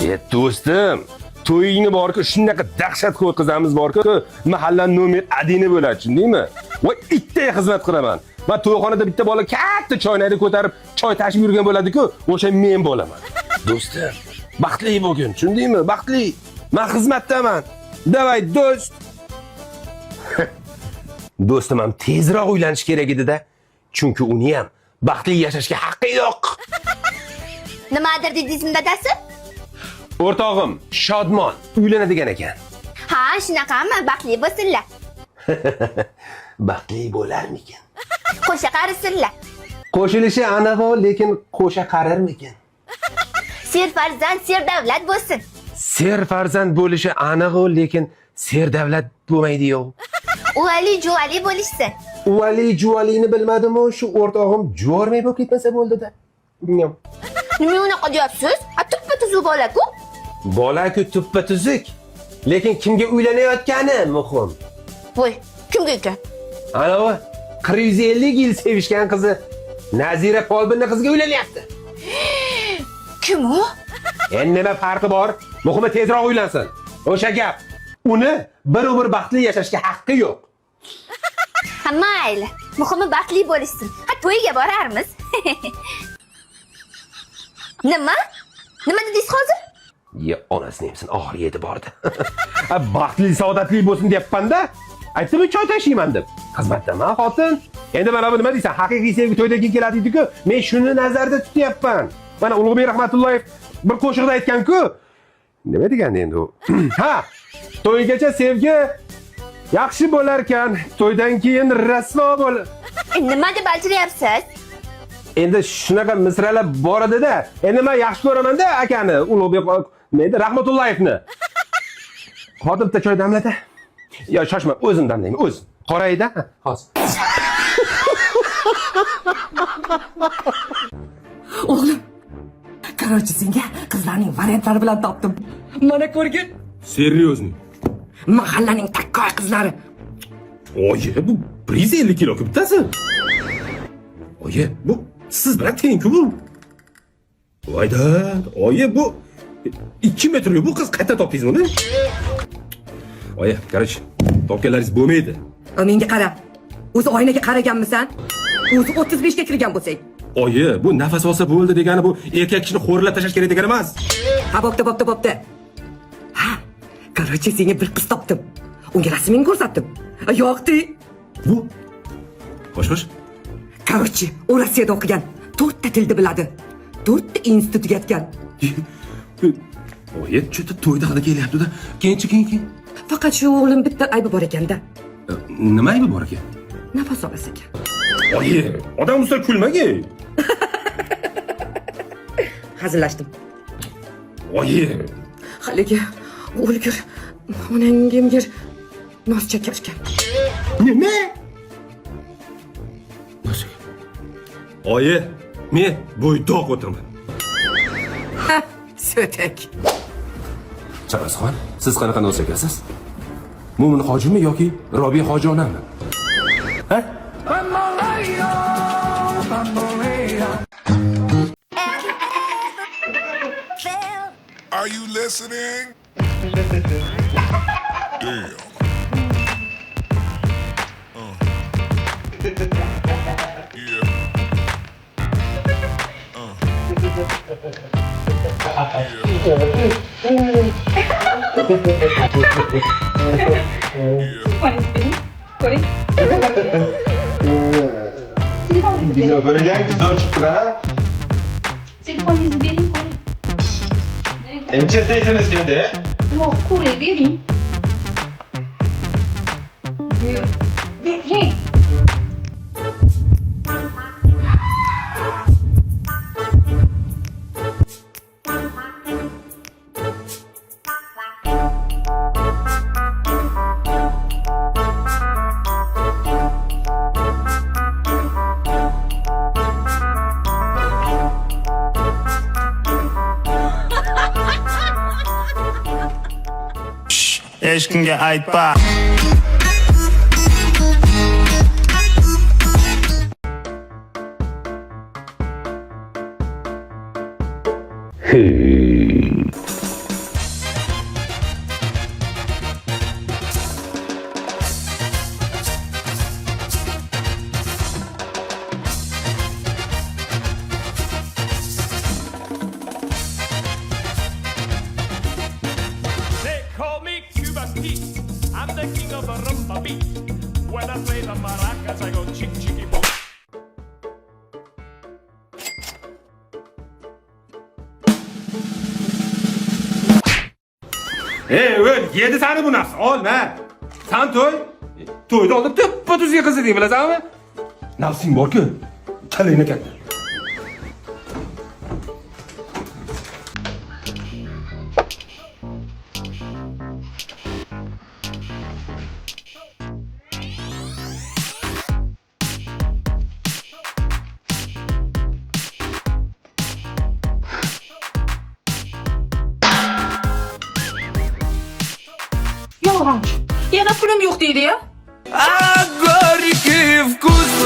Do'stim, to'yingni borku shunaqa dahshatga o'tkazamiz borku, mahalla nomer 1 bo'ladi, tushundingmi? Va ikkita xizmat qilaman. Men to'yxonada bitta bola katta choynakni ko'tarib, choy tashib yurgan bo'ladi-ku, o'sha men bo'laman. Do'stim, baxtli bo'lgin, tushundingmi? Baxtli. Men xizmatdaman. Davay, do'st. Do'stim ham tezroq uylanish kerak edi-da, chunki uni ham baxtli yashashga haqqi yo'q. Nimadir dedingizmi dadasi? O'rtog'im Shodmon uylanadigan ekan. Ha, shunaqami? Baxtli bo'lsinlar. Baxtli bo'larmikin? Qo'sha qarisinlar. Qo'shilishi aniq, lekin qo'sha qararmikin? Ser farzand, ser davlat bo'lsin. Ser farzand bo'lishi aniq, lekin ser davlat bo'lmaydi-yu. Uvali juvali bo'lishsin. Uvali juvalini bilmadim-ku, shu o'rtog'im jo'rmay bo'lib ketmasa bo'ldi-da. Nima unaqa deyapsiz? Tuppa-tuzuk bola-ku. Bola-ku tuppa-tuzuk. Lekin kimga uylanayotgani muhim. Voy, kimga ekan? Anavi 150 yil sevishgan qizi Nazira Polbinning qiziga uylanyapti. Kim u? Endi nima farqi bor? Muhimi tezroq uylansin. O'sha gap. Uni bir umr baxtli yashashga haqqi yo'q. Ha, mayli. Muhimi baxtli bo'lishsin. Ha, to'yga borarmiz. Nima? Nima dedingiz hozir? Ya onasini hamsin oxiri yetib bordi. Baxtli, saodatli bo'lsin deyapman-da. Aytdim-ku choy tashiyman deb. Xizmatdaman, xotin. Endi mana bu nima deysan? Haqiqiy sevgi to'ydan keyin keladi deydi-ku. Men shuni nazarda tutyapman. Mana Ulug'bek Rahmatullayev bir qo'shiqda aytgan-ku. Nima degandi endi u? Ha, to'ygacha sevgi yaxshi bo'lar ekan, to'ydan keyin rasvo bo'l. Nima deb alchiryapsiz? Endi shunaqa misralar bor edi-da. Endi men yaxshi ko'raman-da akani, Ulug'bek Rahmatullayevni. Xotin bitta choy damlada. Yo, shoshma, o'zim damlayman, o'zim. Qorayda, hozir. O'g'lim, qarochi senga qizlarning variantlari bilan topdim. Mana ko'rgin. Seryozni. Mahallaning takkoy qizlari. Oye, bu 150 kilo bittasi. Oye, bu siz bilan teng-ku bu. Voyda, oye bu 2 metr bu qiz qayerda topdingiz buni? Oye, qarang, topganlaringiz bo'lmaydi. Menga qara. O'zi oynaga qaraganmisan? O'zi 35 ga kirgan bo'lsang. Oye, bu nafas olsa bo'ldi degani bu erkak kishini xo'rlab tashlash kerak degani emas. Ha, bo'pti. Ha, qarochi senga bir qiz topdim. Unga rasmini ko'rsatdim. Yo'qdi. Bu Xo'sh. Qarochi, u Rossiyada o'qigan. 4 ta tilni biladi. 4 ta institut tugatgan. Oye, cho'ta to'yda haqida kelyapti-da. Keyin. Faqat shu o'g'lim bitta aybi bor ekanda. Nima aybi bor ekan? Nafas olmas ekan. Oye, odam ustiga kulmagin. Hazillashdim. Oye, Haligi o'lgur onangimga nos chekar ekan. nima? Oye, men bo'ydoq o'tiraman. Ha, so'tak. Chaqasxon, siz qanaqa nos ekasiz? Mo'min hojimi yoki Robiya hoji onami? Ha? Are you listening? Damn. Yeah. Dinle böyle güzel çıktı ha. Telefonu vereyim. Emçirdeyseniz şimdi. Yok, kurye vereyim. Vereyim. Hech kimga aytma. heat. I'm the king of the rumba beat. When I play the maracas, I go chick chicky boom. Öl, yedi seni bu nasıl? Olma. Sen toy. Toyda olup tıppa tuzga kızı diye bilasanmi? Nasıl bor ki? Kalayına katta. Yolg'onchi. Yana pulim yo'q deydi ya. I got you give goose